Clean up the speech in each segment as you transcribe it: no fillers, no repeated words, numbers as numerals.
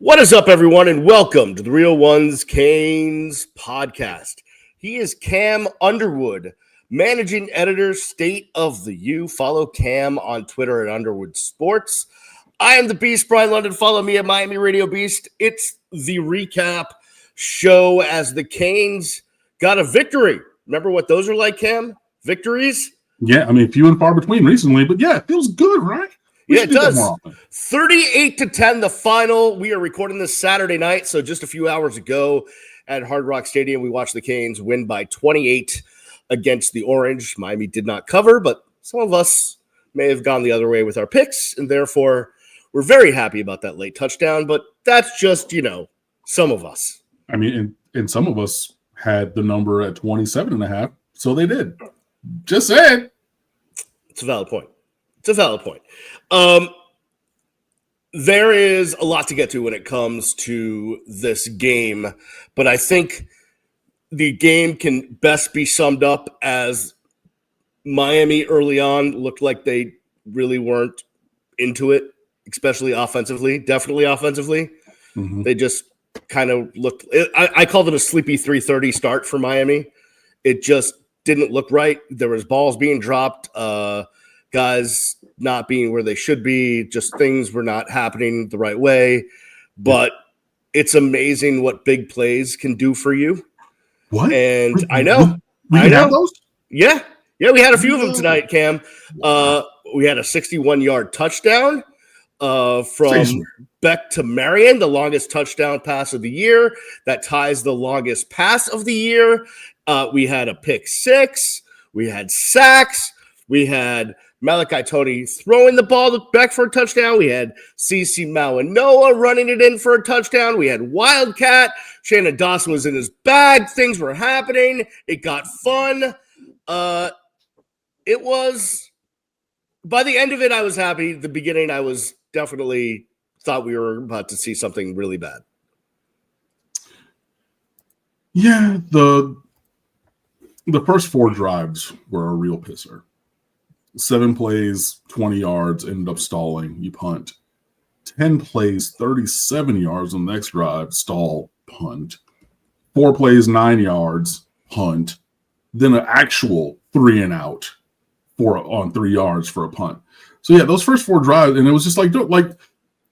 What is up, everyone, and welcome to the Real Ones Canes podcast. He is Cam Underwood, managing editor, State of the U. Follow Cam on Twitter at Underwood Sports. I am the Beast, Brian London. Follow me at Miami Radio Beast. It's the recap show as the Canes got a victory. Remember what those are like, Cam? Victories? Yeah, I mean, few and far between recently, but yeah, it feels good, right? Yeah, it does. 38-10, the final. We are recording this Saturday night, so just a few hours ago at Hard Rock Stadium, we watched the Canes win by 28 against the Orange. Miami did not cover, but some of us may have gone the other way with our picks, and therefore we're very happy about that late touchdown, but that's just, some of us. I mean, and some of us had the number at 27.5, so they did. Just saying. It's a valid point. There is a lot to get to when it comes to this game, but I think the game can best be summed up as Miami early on looked like they really weren't into it, especially offensively, definitely offensively. Mm-hmm. They just kind of looked – I called it a sleepy 3:30 start for Miami. It just didn't look right. There was balls being dropped, guys not being where they should be, just things were not happening the right way. But it's amazing what big plays can do for you. What? And I know. We have those? Yeah, we had a few of them tonight, Cam. We had a 61-yard touchdown from Beck to Marion, the longest touchdown pass of the year. That ties the longest pass of the year. We had a pick six. We had sacks. We had Malachi Tony throwing the ball back for a touchdown. We had CeCe Mawanoa running it in for a touchdown. We had Wildcat. Shannon Dawson was in his bag. Things were happening. It got fun. It was – by the end of it, I was happy. The beginning, I was definitely thought we were about to see something really bad. Yeah, the first four drives were a real pisser. 7 plays, 20 yards, ended up stalling. You punt. 10 plays, 37 yards on the next drive, stall, punt. 4 plays, 9 yards, punt. Then an actual 3 and out on 3 yards for a punt. So, yeah, those first 4 drives, and it was just like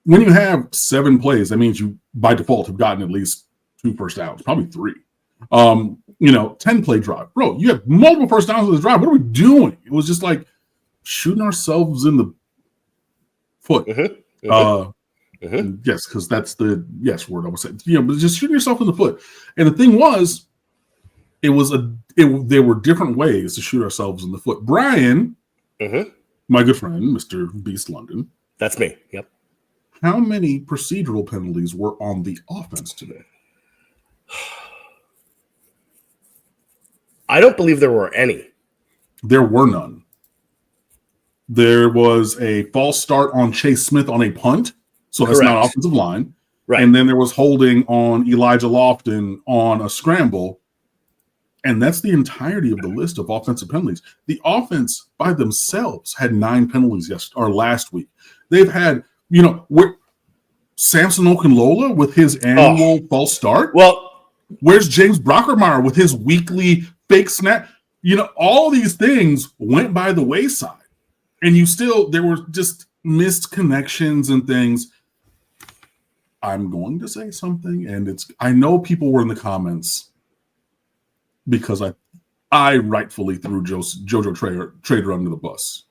when you have 7 plays, that means you, by default, have gotten at least 2 first downs, probably 3. 10-play drive. Bro, you have multiple first downs on this drive. What are we doing? It was just like shooting ourselves in the foot. Yes, because that's the yes word I was saying. But just shooting yourself in the foot. And the thing was, there were different ways to shoot ourselves in the foot. Brian, my good friend, Mr. Beast London. That's me. Yep. How many procedural penalties were on the offense today? I don't believe there were any. There were none. There was a false start on Chase Smith on a punt, so that's not offensive line. Right. And then there was holding on Elijah Lofton on a scramble, and that's the entirety of the list of offensive penalties. The offense by themselves had 9 penalties last week. They've had, Samson Okunlola with his annual false start. Well, where's James Brockermeyer with his weekly fake snap? All these things went by the wayside. And there were just missed connections and things. I'm going to say something, and I know people were in the comments because I rightfully threw JoJo Trader under the bus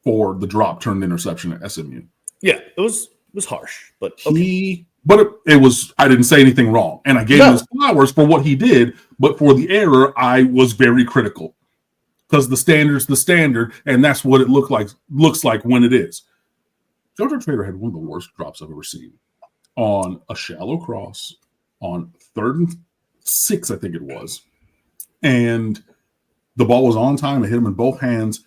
for the drop turned interception at SMU. Yeah, it was harsh, but okay. It was, I didn't say anything wrong. And I gave him his flowers for what he did, but for the error, I was very critical. Because the standard's the standard, and that's what it looks like when it is. JoJo Trader had one of the worst drops I've ever seen. On a shallow cross, on 3rd and 6, I think it was. And the ball was on time. It hit him in both hands.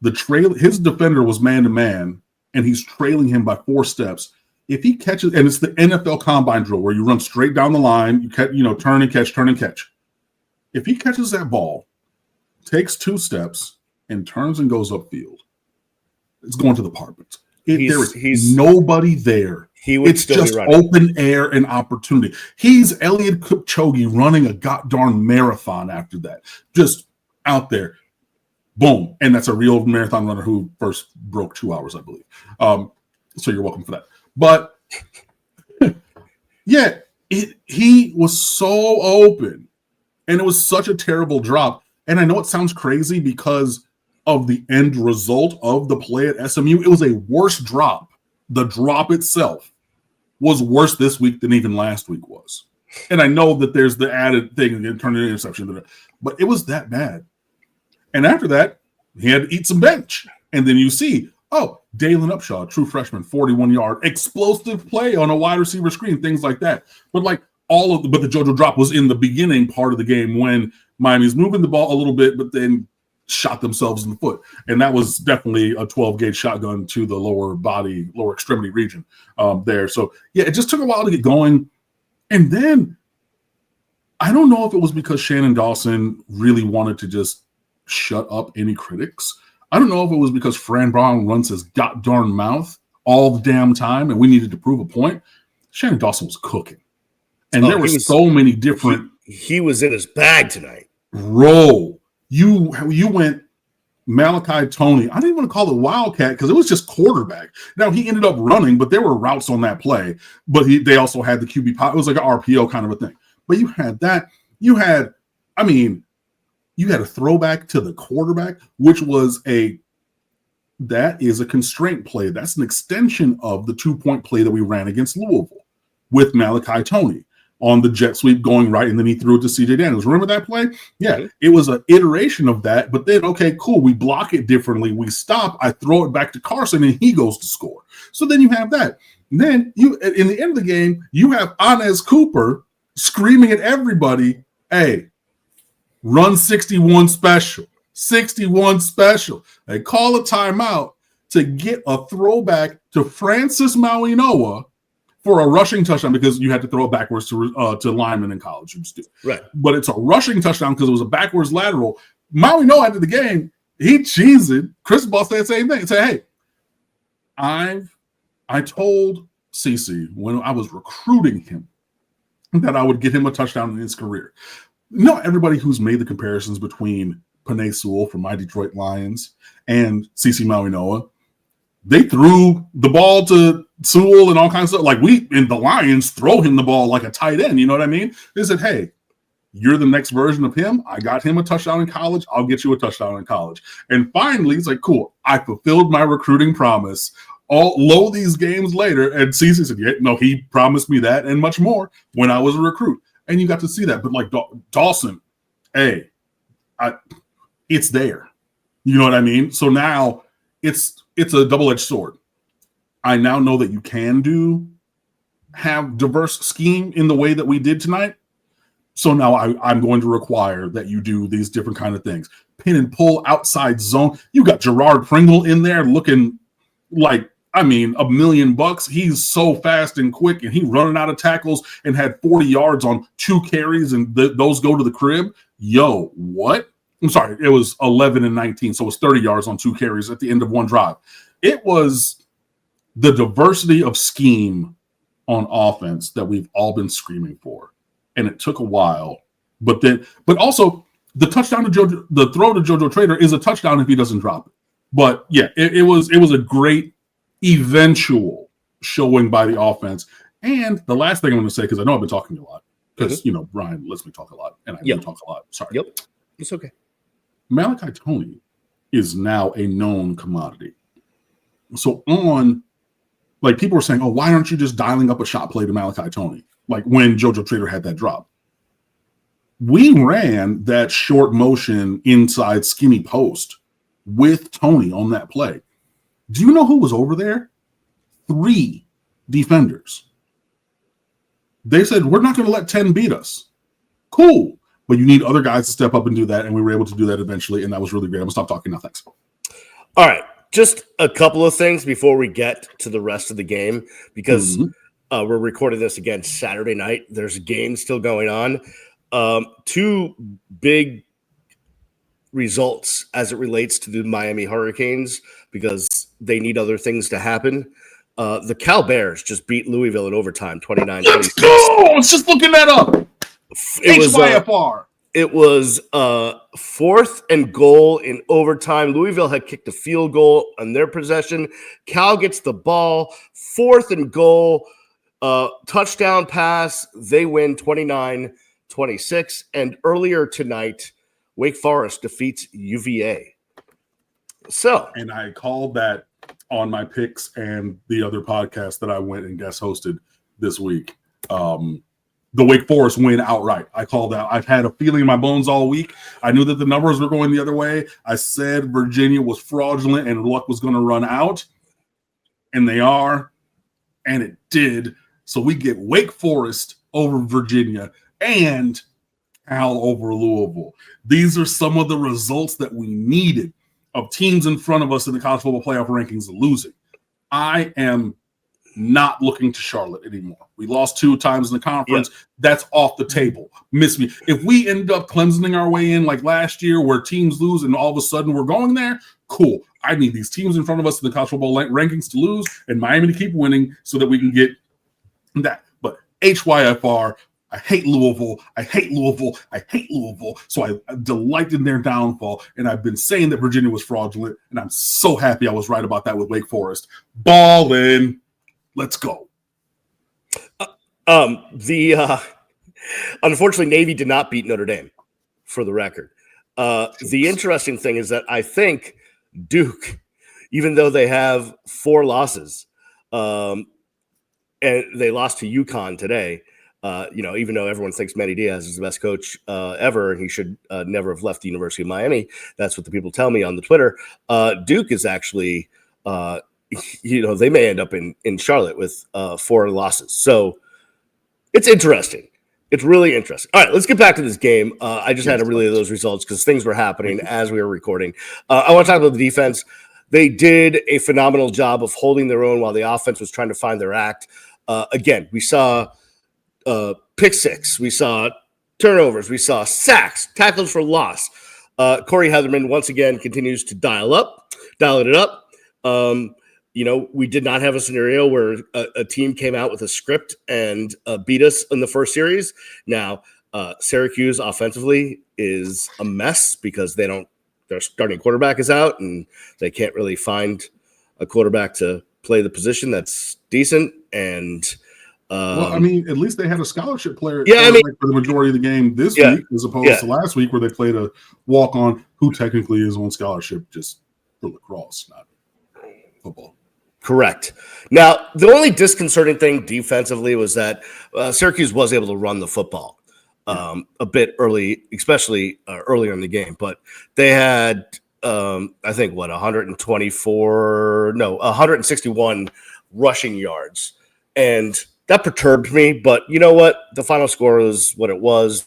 His defender was man-to-man, and he's trailing him by 4 steps. If he catches, and it's the NFL combine drill where you run straight down the line, you turn and catch. If he catches that ball, takes 2 steps, and turns and goes upfield, it's going to the apartments. There is nobody there he would it's still just be running. open air and opportunity. He's Elliot Kipchoge running a goddamn marathon after that. Just out there. Boom. And that's a real marathon runner who first broke 2 hours, I believe. So you're welcome for that. But yeah, he was so open. And it was such a terrible drop. And I know it sounds crazy because of the end result of the play at SMU. It was a worse drop. The drop itself was worse this week than even last week was. And I know that there's the added thing, the turn into interception, but it was that bad. And after that, he had to eat some bench. And then you see, Dalen Upshaw, true freshman, 41-yard, explosive play on a wide receiver screen, things like that. But like but the JoJo drop was in the beginning part of the game when Miami's moving the ball a little bit, but then shot themselves in the foot. And that was definitely a 12-gauge shotgun to the lower extremity region there. So yeah, it just took a while to get going. And then I don't know if it was because Shannon Dawson really wanted to just shut up any critics. I don't know if it was because Fran Brown runs his goddamn mouth all the damn time and we needed to prove a point. Shannon Dawson was cooking. And there were so many different. He was in his bag tonight. Roll. You went Malachi Tony. I didn't want to call it Wildcat because it was just quarterback. Now he ended up running, but there were routes on that play. But they also had the QB pop. It was like an RPO kind of a thing. But you had that. You had a throwback to the quarterback, which that is a constraint play. That's an extension of the 2-point play that we ran against Louisville with Malachi Tony on the jet sweep going right, and then he threw it to CJ Daniels. Remember that play? Yeah, it was an iteration of that, but then, okay, cool, we block it differently. We stop, I throw it back to Carson, and he goes to score. So then you have that. And then in the end of the game, you have Anez Cooper screaming at everybody, hey, run 61 special. 61 special. They call a timeout to get a throwback to Francis Mauigoa for a rushing touchdown because you had to throw it backwards to linemen in college. Right. But it's a rushing touchdown because it was a backwards lateral. Mauigoa after the game, he cheesed. Chris Ball said the same thing. He said, hey, I told CC when I was recruiting him that I would get him a touchdown in his career. Not everybody who's made the comparisons between Penei Sewell from my Detroit Lions and CC Mauigoa, they threw the ball to Sewell and all kinds of stuff. Like the Lions throw him the ball like a tight end. You know what I mean? They said, hey, you're the next version of him. I got him a touchdown in college. I'll get you a touchdown in college. And finally, it's like, cool. I fulfilled my recruiting promise. All these games later, and CC said, yeah, no, he promised me that and much more when I was a recruit. And you got to see that. But like Dawson, hey, it's there. You know what I mean? So now it's a double-edged sword. I now know that you can have diverse scheme in the way that we did tonight. So now I'm going to require that you do these different kind of things. Pin and pull, outside zone. You got Gerard Pringle in there looking like, $1 million. He's so fast and quick, and he running out of tackles and had 40 yards on 2 carries, and those go to the crib. Yo, what? I'm sorry, it was 11 and 19, so it was 30 yards on 2 carries at the end of one drive. It was the diversity of scheme on offense that we've all been screaming for, and it took a while. But also the touchdown to the throw to JoJo Trader is a touchdown if he doesn't drop it. But yeah, it was a great eventual showing by the offense. And the last thing I'm going to say, because I know I've been talking a lot, because Brian lets me talk a lot, and I do talk a lot. Sorry. Yep, it's okay. Malachi Tony is now a known commodity. So people were saying, oh, why aren't you just dialing up a shot play to Malachi Tony? Like when JoJo Trader had that drop. We ran that short motion inside skinny post with Tony on that play. Do you know who was over there? 3 defenders. They said, we're not going to let 10 beat us. Cool. But you need other guys to step up and do that, and we were able to do that eventually, and that was really great. I'm going to stop talking now. Thanks. All right. Just a couple of things before we get to the rest of the game, because we're recording this again Saturday night. There's a game still going on. 2 big results as it relates to the Miami Hurricanes, because they need other things to happen. The Cal Bears just beat Louisville in overtime, 29-26. Let's go! I was just looking that up. HYFR. It was 4th and goal in overtime. Louisville had kicked a field goal on their possession. Cal gets the ball, 4th and goal, touchdown pass. They win 29-26. And earlier tonight, Wake Forest defeats UVA. And I called that on my picks and the other podcast that I went and guest hosted this week. The Wake Forest win outright. I called out. I've had a feeling in my bones all week. I knew that the numbers were going the other way. I said Virginia was fraudulent and luck was going to run out. And they are. And it did. So we get Wake Forest over Virginia and Cal over Louisville. These are some of the results that we needed of teams in front of us in the college football playoff rankings losing. I am not looking to Charlotte anymore. We lost 2 times in the conference. Yep. That's off the table. Miss me. If we end up cleansing our way in like last year where teams lose and all of a sudden we're going there, cool. I need these teams in front of us in the college football rankings to lose and Miami to keep winning so that we can get that. But HYFR, I hate Louisville. I hate Louisville. I hate Louisville. So I delight in their downfall. And I've been saying that Virginia was fraudulent. And I'm so happy I was right about that with Wake Forest. Ballin'. Let's go. Unfortunately, Navy did not beat Notre Dame, for the record. The interesting thing is that I think Duke, even though they have 4 losses, and they lost to UConn today, even though everyone thinks Manny Diaz is the best coach ever, and he should never have left the University of Miami. That's what the people tell me on the Twitter. Duke is actually they may end up in Charlotte with 4 losses. So it's interesting. It's really interesting. All right, let's get back to this game. I just had to relay those results because things were happening as we were recording. I want to talk about the defense. They did a phenomenal job of holding their own while the offense was trying to find their act. Again, we saw pick 6. We saw turnovers. We saw sacks, tackles for loss. Corey Heatherman once again continues to dial it up. We did not have a scenario where a team came out with a script and beat us in the first series. Now, Syracuse offensively is a mess because their starting quarterback is out and they can't really find a quarterback to play the position that's decent. And at least they had a scholarship player for the majority of the game this week as opposed to last week where they played a walk-on who technically is on scholarship just for lacrosse, not football. Correct. Now, the only disconcerting thing defensively was that Syracuse was able to run the football a bit early, especially earlier in the game. But they had, 161 rushing yards. And that perturbed me. But you know what? The final score was what it was.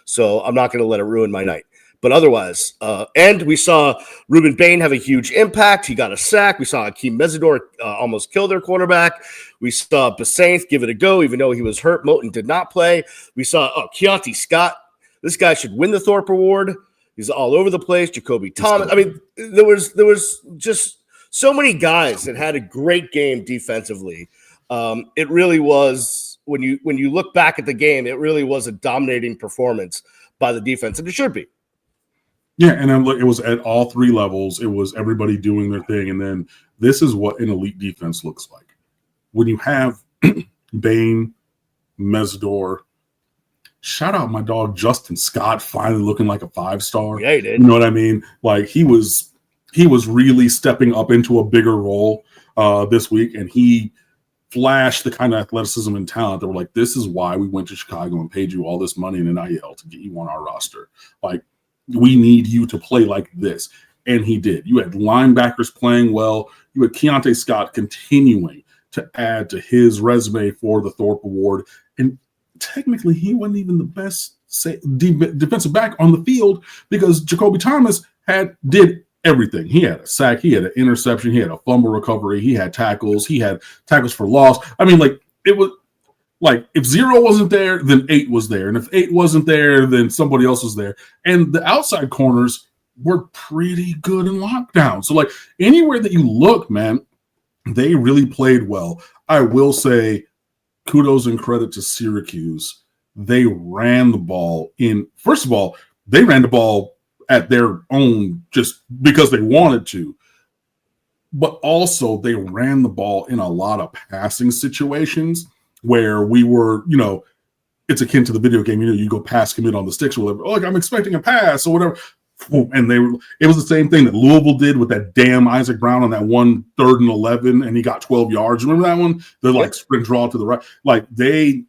So I'm not going to let it ruin my night. But otherwise, and we saw Ruben Bain have a huge impact. He got a sack. We saw Akeem Mesidor almost kill their quarterback. We saw Basainth give it a go, even though he was hurt. Moten did not play. We saw Keontae Scott. This guy should win the Thorpe Award. He's all over the place. Jacoby Thomas. I mean, there was just so many guys that had a great game defensively. It really was, when you look back at the game, it really was a dominating performance by the defense, and it should be. Yeah, and then it was at all 3 levels. It was everybody doing their thing. And then this is what an elite defense looks like. When you have Bain, Mesidor, shout out my dog Justin Scott finally looking like a 5-star. Yeah, he did. You know what I mean? Like he was really stepping up into a bigger role this week, and he flashed the kind of athleticism and talent that were like, this is why we went to Chicago and paid you all this money in NIL to get you on our roster. Like, we need you to play like this. And he did. You had linebackers playing well. You had Keontae Scott continuing to add to his resume for the Thorpe Award. And technically, he wasn't even the best defensive back on the field because Jacoby Thomas did everything. He had a sack. He had an interception. He had a fumble recovery. He had tackles. He had tackles for loss. I mean, it was like if 0 wasn't there, then 8 was there. And if 8 wasn't there, then somebody else was there. And the outside corners were pretty good in lockdown. So, anywhere that you look, man, They really played well. I will say kudos and credit to Syracuse. They ran the ball in. First of all, they ran the ball at their own just because they wanted to. But also they ran the ball in a lot of passing situations where we were, it's akin to the video game. You go pass commit on the sticks or whatever. Oh, like I'm expecting a pass or whatever. And it was the same thing that Louisville did with that damn Isaac Brown on that 1 3rd and 11, and he got 12 yards. Remember that one? The sprint draw to the right. Like a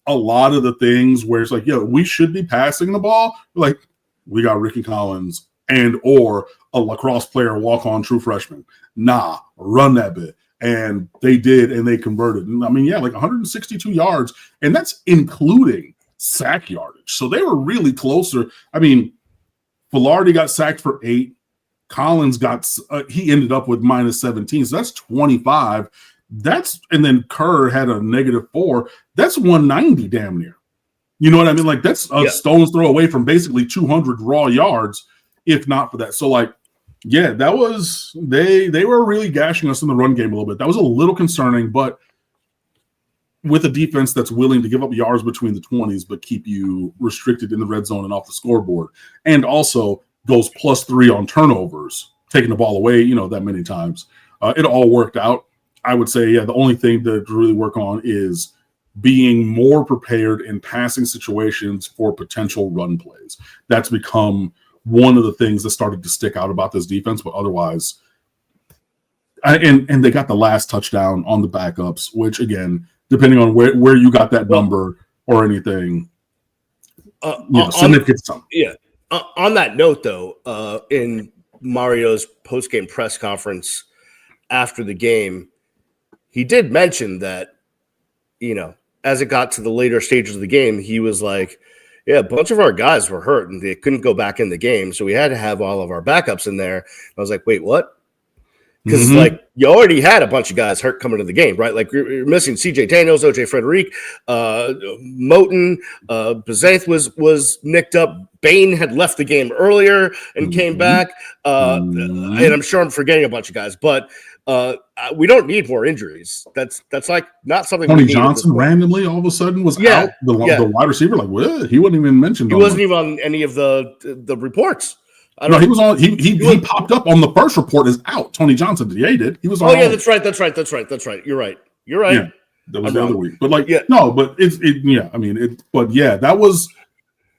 lot of the things where it's like, we should be passing the ball. Like we got Ricky Collins and or a lacrosse player walk on true freshman. Nah, run that bit. And they did, and they converted. And I mean, like 162 yards, and that's including sack yardage. So they were really closer. I mean, Velarde got sacked for 8. Collins he ended up with -17. So that's 25. And then Kerr had a -4. That's 190 damn near. You know what I mean? Like that's a stone's throw away from basically 200 raw yards, if not for that. So that was they were really gashing us in the run game a little bit. That was a little concerning, but with a defense that's willing to give up yards between the 20s, but keep you restricted in the red zone and off the scoreboard, and also goes +3 on turnovers, taking the ball away, that many times. It all worked out. I would say, the only thing to really work on is being more prepared in passing situations for potential run plays. That's become one of the things that started to stick out about this defense, but otherwise, and they got the last touchdown on the backups, which again, depending on where you got that number or anything, significant something. Yeah. On that note, though, in Mario's post-game press conference after the game, he did mention that, as it got to the later stages of the game, he was like, a bunch of our guys were hurt and they couldn't go back in the game. So we had to have all of our backups in there. I was like, wait, what? Because you already had a bunch of guys hurt coming to the game, right? Like you're missing CJ Daniels, OJ Frederic, Moten, Bezaith was nicked up. Bain had left the game earlier and came back. And I'm sure I'm forgetting a bunch of guys, but we don't need more injuries. That's like not something. Tony Johnson randomly all of a sudden was out. The wide receiver, he wasn't even mentioned. He wasn't even on any of the reports. No, he was on. He popped up on the first report as out. Tony Johnson did. Yeah, he did. He was on. Oh yeah, that's right. You're right. Yeah, that was the other week. But that was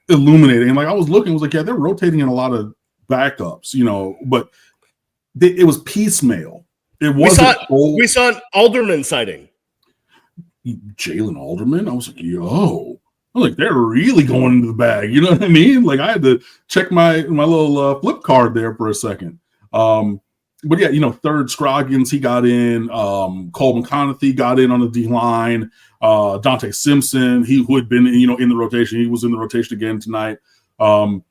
illuminating. And I was looking, I was like, they're rotating in a lot of backups, but it was piecemeal. It wasn't. We saw an Alderman sighting. Jalen Alderman. I was like, they're really going into the bag. You know what I mean? I had to check my little flip card there for a second. Third Scroggins, he got in. Cole McConaughey got in on the D line. Dante Simpson, who had been in the rotation, he was in the rotation again tonight. Jabari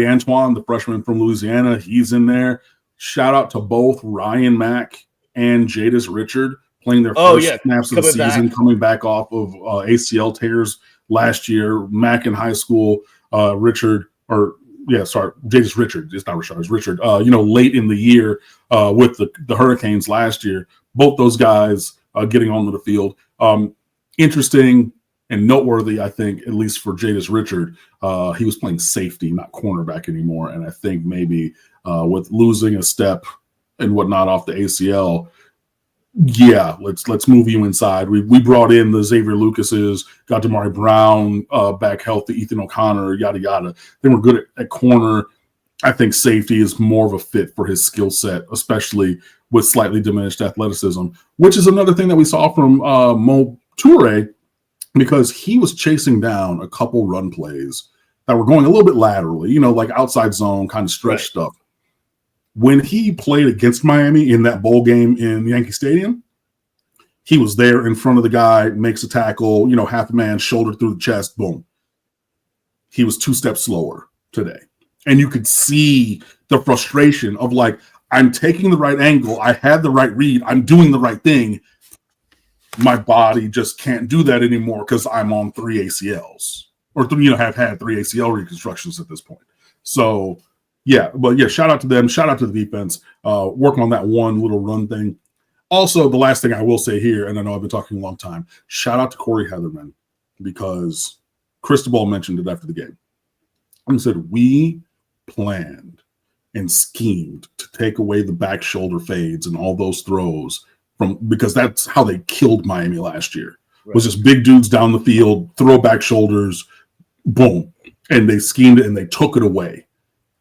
Antoine, the freshman from Louisiana, he's in there. Shout out to both Ryan Mack and Jadais Richard playing their first snaps of the season, coming back off of ACL tears last year. Mack in high school, Jadais Richard. It's not Richard, it's Richard. Late in the year with the Hurricanes last year. Both those guys getting onto the field. Interesting and noteworthy, I think, at least for Jadais Richard. He was playing safety, not cornerback anymore. And I think maybe with losing a step and whatnot off the ACL, let's move you inside. We brought in the Xavier Lucases, got Damari Brown back healthy, Ethan O'Connor, yada yada. They were good at corner. I think safety is more of a fit for his skill set, especially with slightly diminished athleticism, which is another thing that we saw from Mo Toure, because he was chasing down a couple run plays that were going a little bit laterally, like outside zone kind of stretch stuff. When he played against Miami in that bowl game in Yankee Stadium, he was there in front of the guy, makes a tackle, half a man, shoulder through the chest, boom. He was 2 steps slower today. And you could see the frustration of I'm taking the right angle. I had the right read. I'm doing the right thing. My body just can't do that anymore because I'm on 3 ACLs or have had 3 ACL reconstructions at this point. So, shout out to them. Shout out to the defense. Working on that one little run thing. Also, the last thing I will say here, and I know I've been talking a long time, shout out to Corey Heatherman, because Cristobal mentioned it after the game. And said, we planned and schemed to take away the back shoulder fades and all those throws because that's how they killed Miami last year. Right. Was just big dudes down the field, throw back shoulders, boom. And they schemed it and they took it away.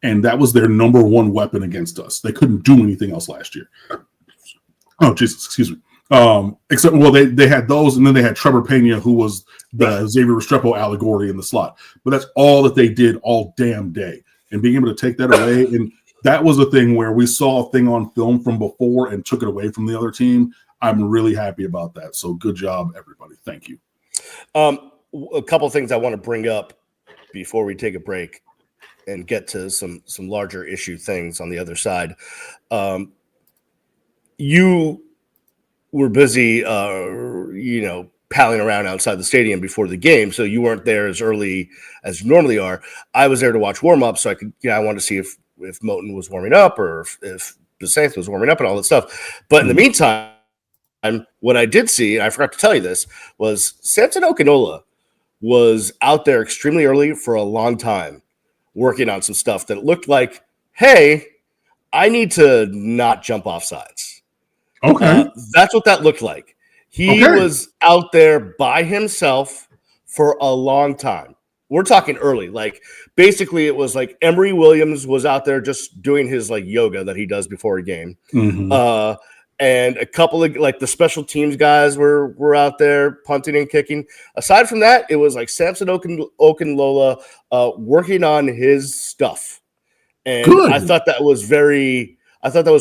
And that was their number one weapon against us. They couldn't do anything else last year. Oh, Jesus, excuse me. Except, well, they had those, and then they had Trevor Pena, who was the Xavier Restrepo allegory in the slot. But that's all that they did all damn day. And being able to take that away, and that was a thing where we saw a thing on film from before and took it away from the other team. I'm really happy about that. So good job, everybody. Thank you. A couple of things I want to bring up before we take a break and get to some larger issue things on the other side. You were busy, palling around outside the stadium before the game, so you weren't there as early as you normally are. I was there to watch warm-up, so I wanted to see if Moten was warming up or if Besaith was warming up and all that stuff. But in the meantime, what I did see, and I forgot to tell you this, was Samson Okinola was out there extremely early for a long time working on some stuff that looked like, hey, I need to not jump off sides. Okay. That's what that looked like. He was out there by himself for a long time. We're talking early. Like, basically, it was like Emory Williams was out there just doing his, like, yoga that he does before a game. Mm-hmm. And a couple of, like, the special teams guys were out there punting and kicking. Aside from that, it was like Samson Okunlola working on his stuff. And Good. I thought that was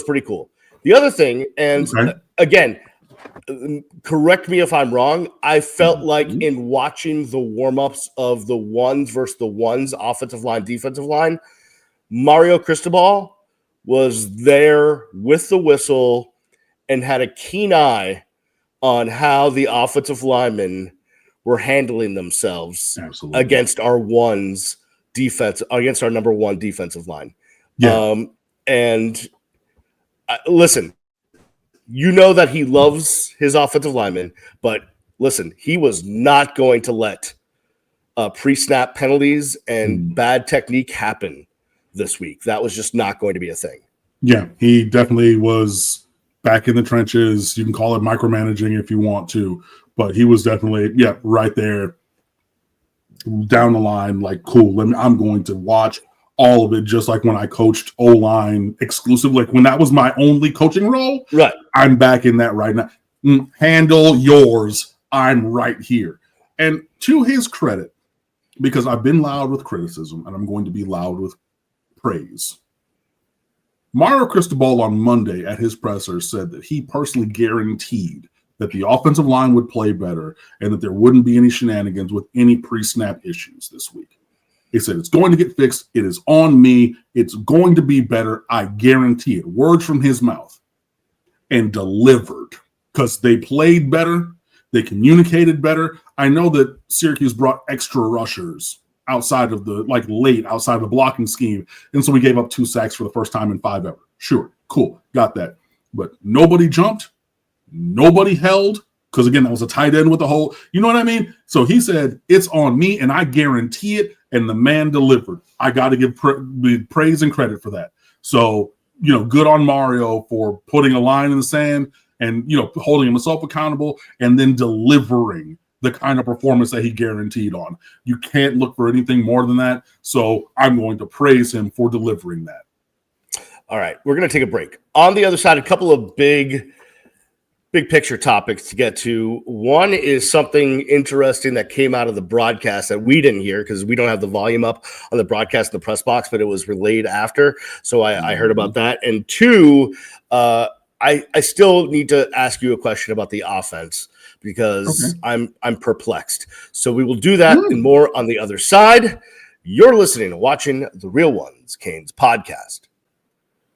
pretty cool. The other thing, and again, correct me if I'm wrong, I felt like in watching the warm-ups of the ones versus the ones, offensive line, defensive line, Mario Cristobal was there with the whistle and had a keen eye on how the offensive linemen were handling themselves against our ones defense, against our number one defensive line. Yeah. Listen, you know that he loves his offensive linemen, but listen, he was not going to let pre-snap penalties and bad technique happen this week. That was just not going to be a thing. Yeah, he definitely was back in the trenches. You can call it micromanaging if you want to, but he was definitely, right there down the line, like, cool, I'm going to watch all of it, just like when I coached O-line exclusive, like when that was my only coaching role. Right. I'm back in that right now. Handle yours. I'm right here. And to his credit, because I've been loud with criticism and I'm going to be loud with praise, Mario Cristobal on Monday at his presser said that he personally guaranteed that the offensive line would play better and that there wouldn't be any shenanigans with any pre-snap issues this week. He said, it's going to get fixed. It is on me. It's going to be better. I guarantee it. Words from his mouth. And delivered. Because they played better. They communicated better. I know that Syracuse brought extra rushers outside of the, late outside of the blocking scheme. And so we gave up 2 sacks for the first time in 5 ever. Sure. Cool. Got that. But nobody jumped. Nobody held. Because, again, that was a tight end with the whole, you know what I mean? So he said, it's on me, and I guarantee it, and the man delivered. I got to give praise and credit for that. So, good on Mario for putting a line in the sand and, holding himself accountable and then delivering the kind of performance that he guaranteed on. You can't look for anything more than that. So I'm going to praise him for delivering that. All right, we're going to take a break. On the other side, a couple of big picture topics to get to. One is something interesting that came out of the broadcast that we didn't hear because we don't have the volume up on the broadcast in the press box, but it was relayed after. So I heard about that. And two, I still need to ask you a question about the offense because I'm perplexed. So we will do that and more on the other side. You're listening and watching the Real Ones Canes podcast.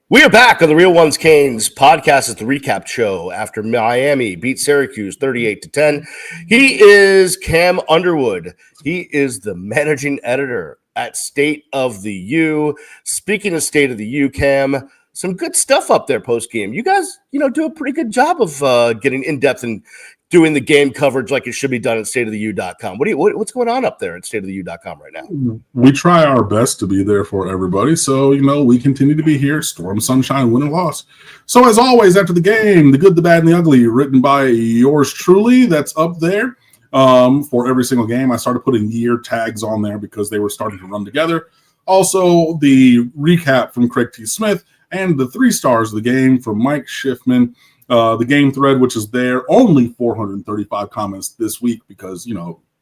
We are back on the Real Ones Canes podcast. It's the recap show after Miami beat Syracuse 38-10. He is Cam Underwood. He is the managing editor at StateofTheU. Speaking of StateofTheU, Cam, some good stuff up there post game. You guys, do a pretty good job of getting in depth and doing the game coverage like it should be done at StateofTheU.com. What's going on up there at StateofTheU.com right now? We try our best to be there for everybody. So, we continue to be here, storm, sunshine, win or loss. So as always, after the game, the good, the bad, and the ugly, written by yours truly, that's up there for every single game. I started putting year tags on there because they were starting to run together. Also, the recap from Craig T. Smith and the 3 stars of the game from Mike Schiffman. The game thread, which is there, only 435 comments this week because,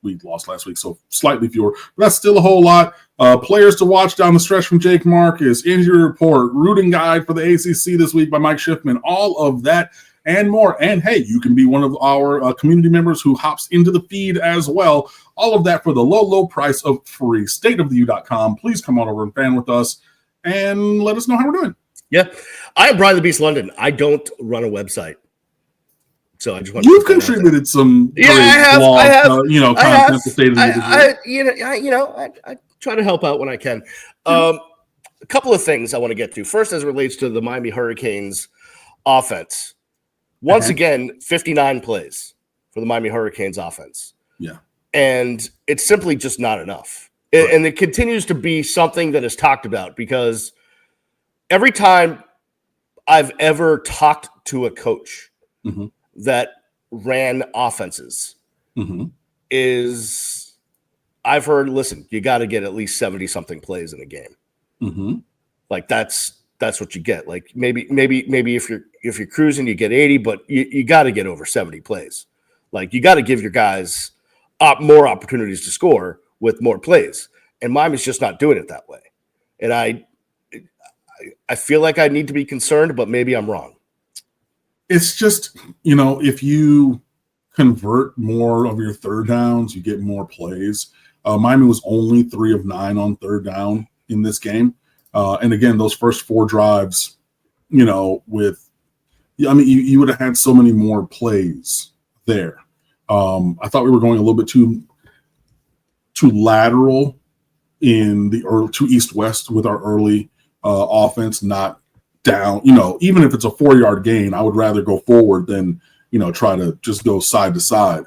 we lost last week, so slightly fewer. But that's still a whole lot. Players to watch down the stretch from Jake Marcus, injury report, rooting guide for the ACC this week by Mike Schiffman, all of that and more. And, hey, you can be one of our community members who hops into the feed as well. All of that for the low, low price of free. StateofTheU.com. Please come on over and fan with us and let us know how we're doing. Yeah, I am Brian the Beast London. I don't run a website, so I just want. You've contributed some. Yeah, I have. Content to State of the I try to help out when I can. A couple of things I want to get to. First, as it relates to the Miami Hurricanes offense. Once again, 59 plays for the Miami Hurricanes offense. Yeah, and it's simply just not enough, and it continues to be something that is talked about because. Every time I've ever talked to a coach that ran offenses is I've heard, listen, you got to get at least 70-something plays in a game. Like that's what you get. Like maybe if you're cruising, you get 80, but you got to get over 70 plays. Like you got to give your guys more opportunities to score with more plays. And Miami's just not doing it that way. And I feel like I need to be concerned, but maybe I'm wrong. It's just, if you convert more of your third downs, you get more plays. Miami was only 3 of 9 on third down in this game. And again, those first 4 drives, you would have had so many more plays there. I thought we were going a little bit too lateral too east-west with our early offense, not down. Even if it's a 4-yard gain, I would rather go forward than try to just go side to side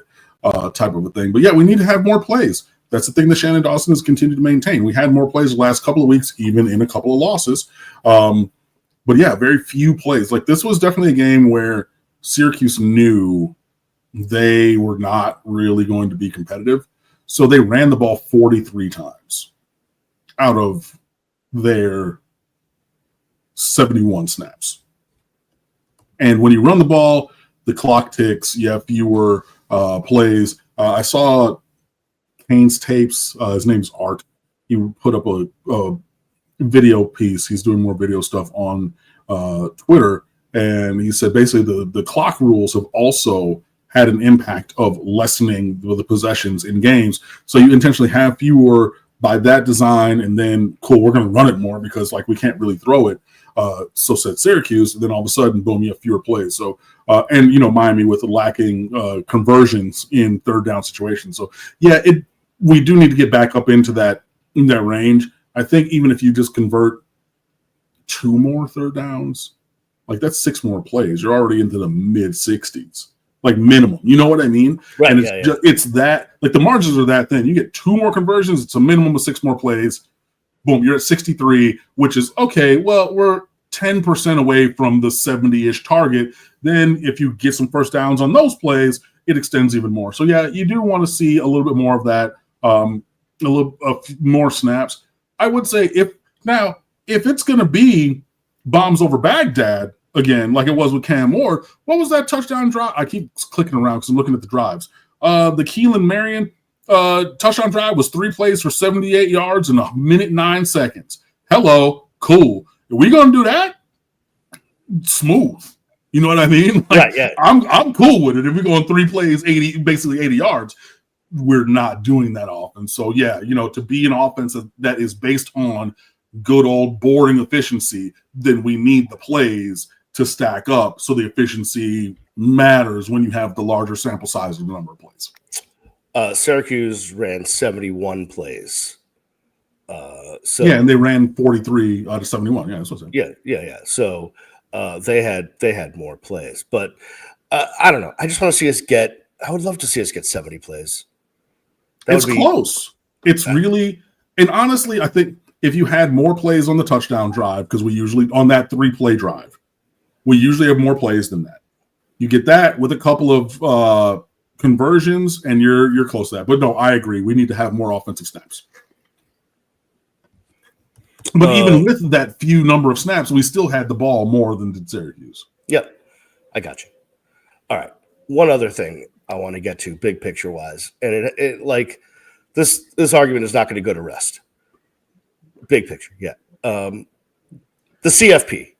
type of a thing. But yeah, we need to have more plays. That's the thing that Shannon Dawson has continued to maintain. We had more plays the last couple of weeks, even in a couple of losses. But yeah, very few plays. Like this was definitely a game where Syracuse knew they were not really going to be competitive. So they ran the ball 43 times out of their 71 snaps. And when you run the ball, the clock ticks, you have fewer plays. I saw Kane's tapes. His name's Art. He put up a video piece. He's doing more video stuff on Twitter. And he said basically the clock rules have also had an impact of lessening the possessions in games. So you intentionally have fewer by that design, and then cool, we're going to run it more because we can't really throw it. So said Syracuse, and then all of a sudden, boom, you have fewer plays. So and Miami with lacking conversions in third down situations. So yeah, we do need to get back up into that range. I think even if you just convert 2 more third downs, that's 6 more plays. You're already into the mid 60s. Minimum, you know what I mean? Right. And it's that, the margins are that thin. You get 2 more conversions, it's a minimum of 6 more plays. Boom, you're at 63, which is okay. Well, we're 10% away from the 70-ish target. Then if you get some first downs on those plays, it extends even more. So yeah, you do want to see a little bit more of that, a little more snaps. I would say if it's going to be bombs over Baghdad, again, like it was with Cam Ward. What was that touchdown drive? I keep clicking around because I'm looking at the drives. The Keelan Marion touchdown drive was 3 plays for 78 yards in 1:09 seconds. Hello, cool. Are we going to do that? Smooth. You know what I mean? Right, yeah. I'm cool with it. If we're going 3 plays, basically 80 yards, we're not doing that often. So yeah, to be an offense that is based on good old boring efficiency, then we need the plays to stack up so the efficiency matters when you have the larger sample size of the number of plays. Syracuse ran 71 plays And they ran 43 out of 71. Yeah, that's what I'm saying. Yeah. So they had more plays, but I don't know. I just want to see us get. I would love to see us get 70 plays. It's close. It's really, and honestly, I think if you had more plays on the touchdown drive, because we usually on that 3-play drive, we usually have more plays than that. You get that with a couple of conversions, and you're close to that. But no, I agree. We need to have more offensive snaps. But even with that few number of snaps, we still had the ball more than did Syracuse. Yep, I got you. All right, one other thing I want to get to, big picture wise, and it like this argument is not going to go to rest. Big picture, yeah. The CFP.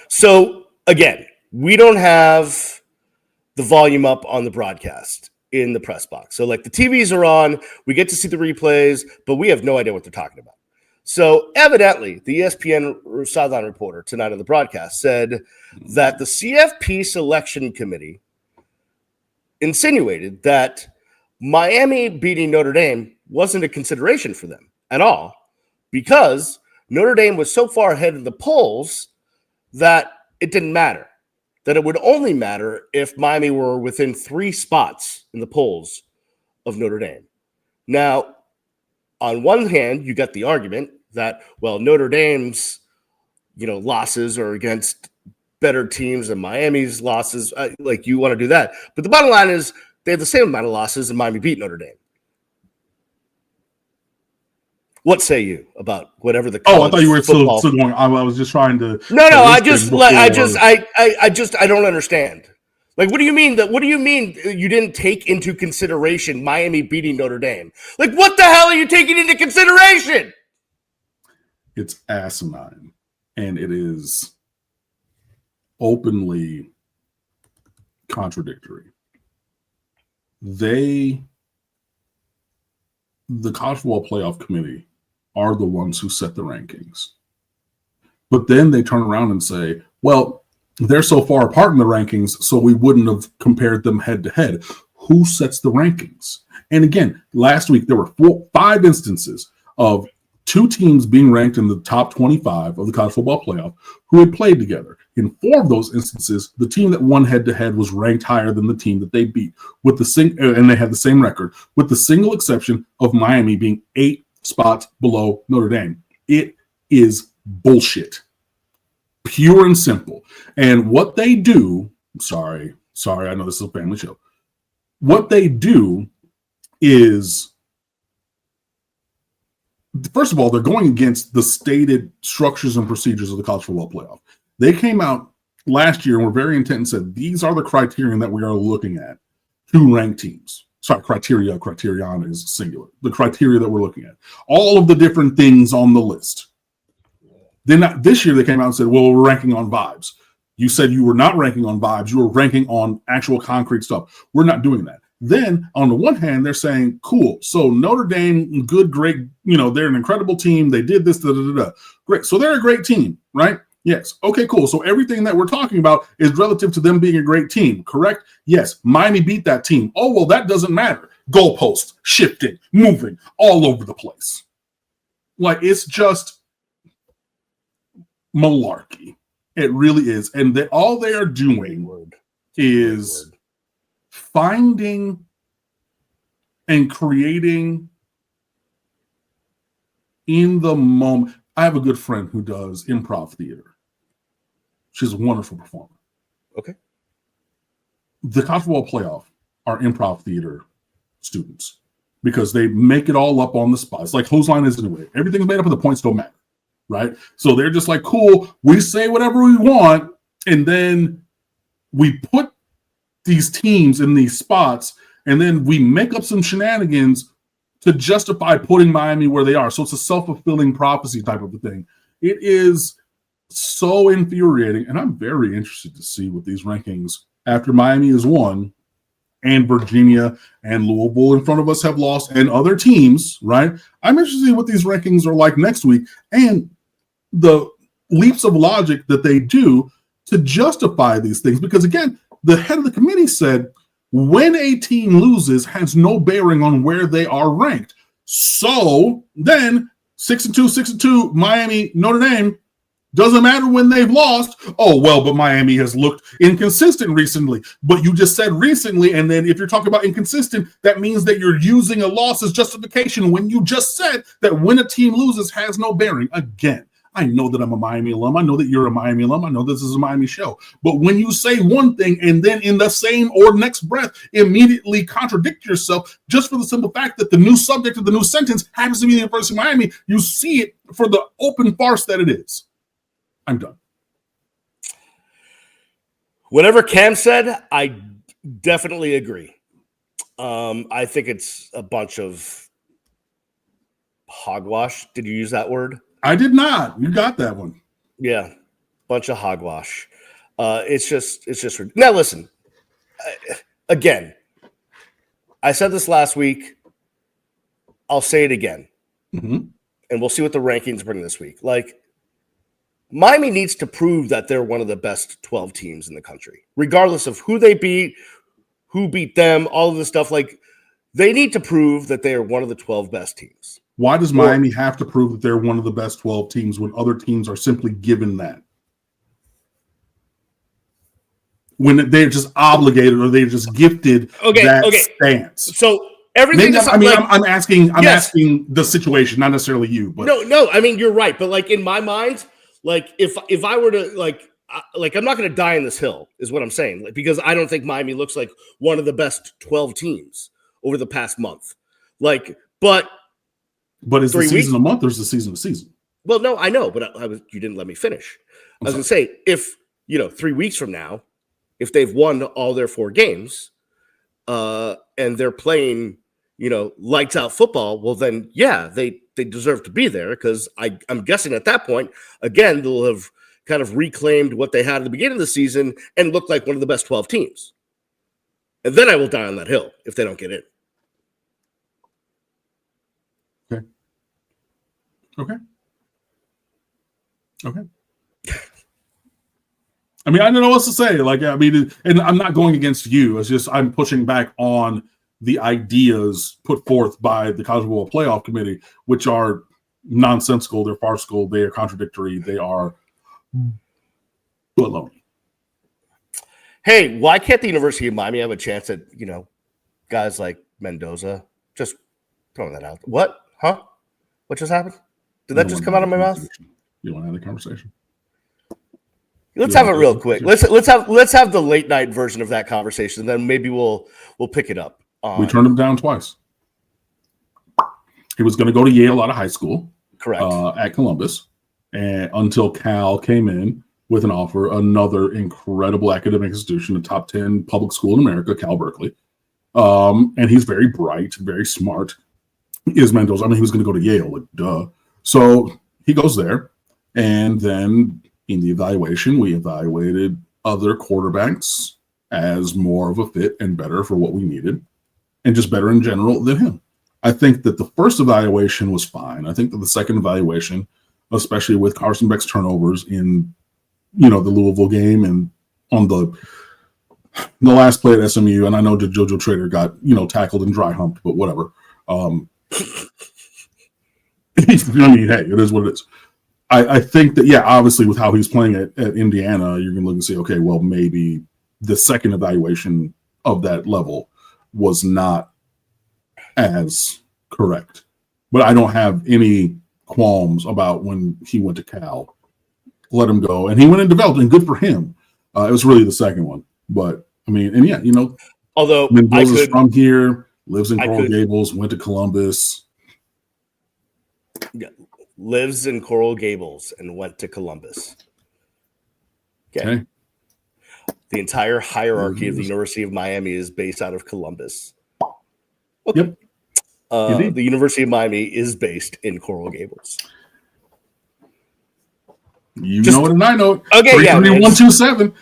So again, we don't have the volume up on the broadcast in the press box. So like the TVs are on, we get to see the replays, but we have no idea what they're talking about. So evidently, the ESPN sideline reporter tonight on the broadcast said that the CFP selection committee insinuated that Miami beating Notre Dame wasn't a consideration for them at all because Notre Dame was so far ahead of the polls that it didn't matter. That it would only matter if Miami were within 3 spots in the polls of Notre Dame. Now, on one hand, you got the argument that, well, Notre Dame's, losses are against better teams than Miami's losses. Like, you want to do that. But the bottom line is they have the same amount of losses and Miami beat Notre Dame. What say you about whatever the? I thought you were still going. I was just trying to. No. I don't understand. Like, what do you mean that? What do you mean you didn't take into consideration Miami beating Notre Dame? Like, what the hell are you taking into consideration? It's asinine, and it is openly contradictory. The College Football Playoff Committee are the ones who set the rankings. But then they turn around and say, well, they're so far apart in the rankings, so we wouldn't have compared them head to head. Who sets the rankings? And again, last week there were 5 instances of 2 teams being ranked in the top 25 of the College Football Playoff who had played together. In 4 of those instances, the team that won head-to-head was ranked higher than the team that they beat, and they had the same record, with the single exception of Miami being 8 spots below Notre Dame. It is bullshit. Pure and simple. And what they do, sorry, I know this is a family show. What they do is, first of all, they're going against the stated structures and procedures of the College Football Playoff. They came out last year and were very intent and said, these are the criterion that we are looking at to rank teams. Sorry, criterion is singular. The criteria that we're looking at. All of the different things on the list. Then this year they came out and said, well, we're ranking on vibes. You said you were not ranking on vibes. You were ranking on actual concrete stuff. We're not doing that. Then on the one hand, they're saying, cool. So Notre Dame, good, great. They're an incredible team. They did this, great. So they're a great team, right? Yes. Okay, cool. So everything that we're talking about is relative to them being a great team, correct? Yes. Miami beat that team. Oh, well, that doesn't matter. Goalposts, shifting, moving all over the place. Like, it's just malarkey. It really is. And all they are doing is finding and creating in the moment. I have a good friend who does improv theater. She's a wonderful performer. Okay. The College Football Playoff are improv theater students because they make it all up on the spot. It's like whose line is it anyway? Everything's made up and the points don't matter, right? So they're just like, cool, we say whatever we want, and then we put these teams in these spots, and then we make up some shenanigans to justify putting Miami where they are. So it's a self-fulfilling prophecy type of a thing. It is so infuriating, and I'm very interested to see what these rankings, after Miami is won, and Virginia and Louisville in front of us have lost, and other teams, right? I'm interested to see what these rankings are like next week, and the leaps of logic that they do to justify these things. Because again, the head of the committee said, when a team loses has no bearing on where they are ranked. So then 6-2, 6-2, Miami, Notre Dame. Doesn't matter when they've lost. Oh, well, but Miami has looked inconsistent recently. But you just said recently, and then if you're talking about inconsistent, that means that you're using a loss as justification when you just said that when a team loses has no bearing. Again, I know that I'm a Miami alum. I know that you're a Miami alum. I know this is a Miami show. But when you say one thing and then in the same or next breath immediately contradict yourself just for the simple fact that the new subject of the new sentence happens to be the University of Miami, you see it for the open farce that it is. I'm done. Whatever Cam said, I definitely agree. I think it's a bunch of hogwash. Did you use that word? I did not. You got that one. Yeah, bunch of hogwash. It's just now. Listen, again, I said this last week. I'll say it again, and we'll see what the rankings bring this week. Like, Miami needs to prove that they're one of the best 12 teams in the country, regardless of who they beat, who beat them, all of this stuff. Like, they need to prove that they are one of the 12 best teams. Why does Miami have to prove that they're one of the best 12 teams when other teams are simply given that? When they're just obligated or they're just gifted that stance. So everything. I'm asking the situation, not necessarily you. But no. I mean, you're right. But like in my mind, like if I were to like I'm not going to die on this hill, is what I'm saying. Like, because I don't think Miami looks like one of the best 12 teams over the past month. Like, but is the season a month or is the season a season? Well, no, I know, but you didn't let me finish. I was going to say, if 3 weeks from now, if they've won all their 4 games, and they're playing, lights out football, well, then yeah, they deserve to be there, because I'm guessing at that point, again, they'll have kind of reclaimed what they had at the beginning of the season and look like one of the best 12 teams. And then I will die on that hill if they don't get in. Okay. I mean, I don't know what to say. And I'm not going against you. It's just I'm pushing back on the ideas put forth by the College Football Playoff Committee, which are nonsensical, they're farcical, they are contradictory, they are baloney. Hey, why can't the University of Miami have a chance at, guys like Mendoza? Just throwing that out. What? Huh? What just happened? Did that just come out of my mouth? You want to have the conversation? Let's have it real quick. Let's have the late night version of that conversation. Then maybe we'll pick it up. We turned him down twice. He was going to go to Yale out of high school, correct, at Columbus, and until Cal came in with an offer, another incredible academic institution, a top 10 public school in America, Cal Berkeley. And he's very bright, very smart. Is Mendoza? I mean, he was going to go to Yale, like duh. So he goes there, and then in the evaluation, we evaluated other quarterbacks as more of a fit and better for what we needed, and just better in general than him. I think that the first evaluation was fine. I think that the second evaluation, especially with Carson Beck's turnovers in, the Louisville game and on the last play at SMU, and I know that JoJo Trader got, tackled and dry humped, but whatever. I mean, hey, it is what it is. I think that, obviously with how he's playing at Indiana, you're going to look and say, okay, well, maybe the second evaluation of that level was not as correct. But I don't have any qualms about when he went to Cal. Let him go. And he went and developed, and good for him. It was really the second one. But, I mean, and although Mendoza's from here, lives in Coral Gables, went to Columbus. Yeah. Lives in Coral Gables and went to Columbus. Okay. The entire hierarchy of the University of Miami is based out of Columbus. Okay. Yep. The University of Miami is based in Coral Gables. You know it and I know it. Okay, 33127.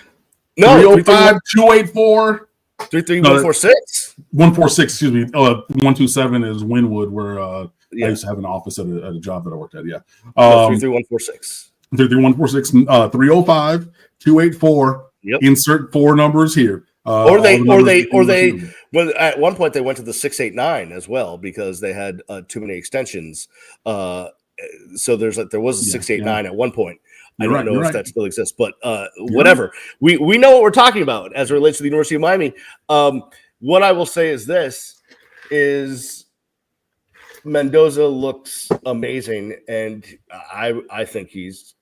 No, 305-284. 33146. 146, excuse me. 127 is Wynwood, where I used to have an office at a job that I worked at. 33146. 33146. 305-284. Yep. Insert 4 numbers here. Or they Well, at one point they went to the 6-8-9 as well because they had too many extensions. So there was a 6-8-9 at one point. I don't know if that still exists, but whatever. We know what we're talking about as it relates to the University of Miami. What I will say is this: is Mendoza looks amazing, and I think he's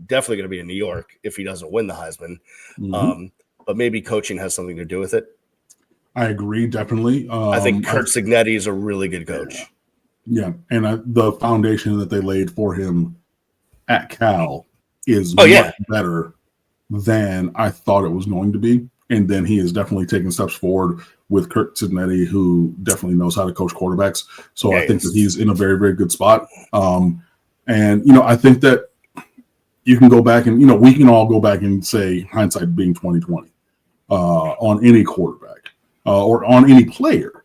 definitely going to be in New York if he doesn't win the Heisman. But maybe coaching has something to do with it. I agree, definitely. I think Curt Cignetti is a really good coach. Yeah, and the foundation that they laid for him at Cal is much better than I thought it was going to be. And then he is definitely taking steps forward with Curt Cignetti, who definitely knows how to coach quarterbacks. So I think that he's in a very, very good spot. And, I think that you can go back and, we can all go back and say hindsight being 20/20 on any quarterback or on any player.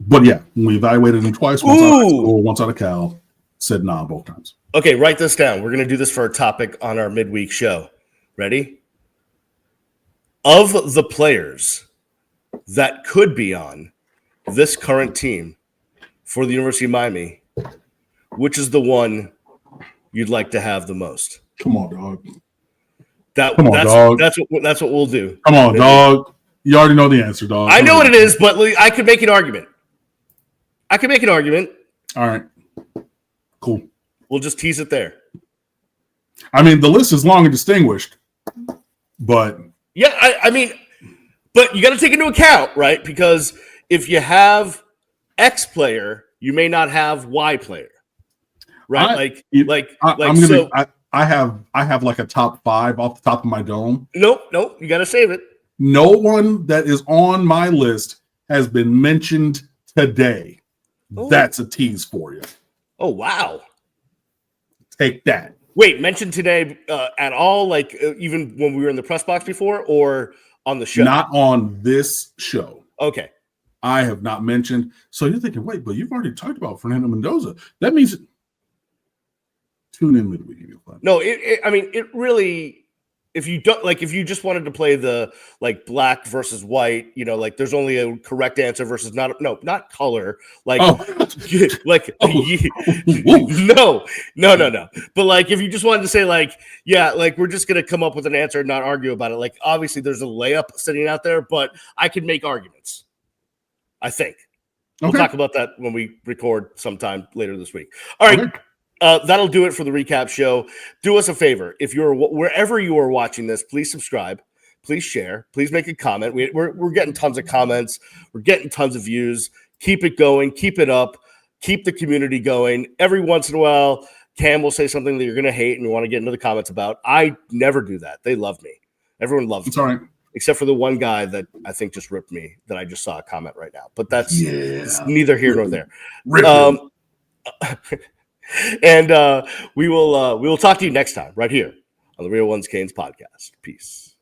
But yeah, we evaluated him twice, once out of school, once out of Cal, said nah both times. Okay, write this down. We're going to do this for a topic on our midweek show. Ready? Of the players that could be on this current team for the University of Miami, which is the one you'd like to have the most? Come on, dog. Dog. That's what we'll do. Come on, dog. You already know the answer, dog. I know what it is, but I could make an argument. All right. Cool. We'll just tease it there. I mean, the list is long and distinguished, but yeah, I mean, but you got to take into account, right? Because if you have X player, you may not have Y player, right? I have like a top 5 off the top of my dome. Nope. You got to save it. No one that is on my list has been mentioned today. Oh. That's a tease for you. Oh, wow. Take that. Wait, mentioned today at all? Like even when we were in the press box before or on the show? Not on this show. Okay. I have not mentioned. So you're thinking, wait, but you've already talked about Fernando Mendoza. That means tune in midweek. No, it really, if you just wanted to play the black versus white, there's only a correct answer versus not color. No. But if you just wanted to say we're just going to come up with an answer and not argue about it. Obviously there's a layup sitting out there, but I can make arguments. I think we'll talk about that when we record sometime later this week. All right. Okay. That'll do it for the recap show. Do us a favor. If you're wherever you are watching this, please subscribe. Please share. Please make a comment. We're getting tons of comments. We're getting tons of views. Keep it going. Keep it up. Keep the community going. Every once in a while, Cam will say something that you're going to hate and you want to get into the comments about. I never do that. They love me. Everyone loves me. All right. Except for the one guy that I think just ripped me that I just saw a comment right now. But that's neither here nor there. And we will talk to you next time right here on the Real Ones Canes podcast. Peace.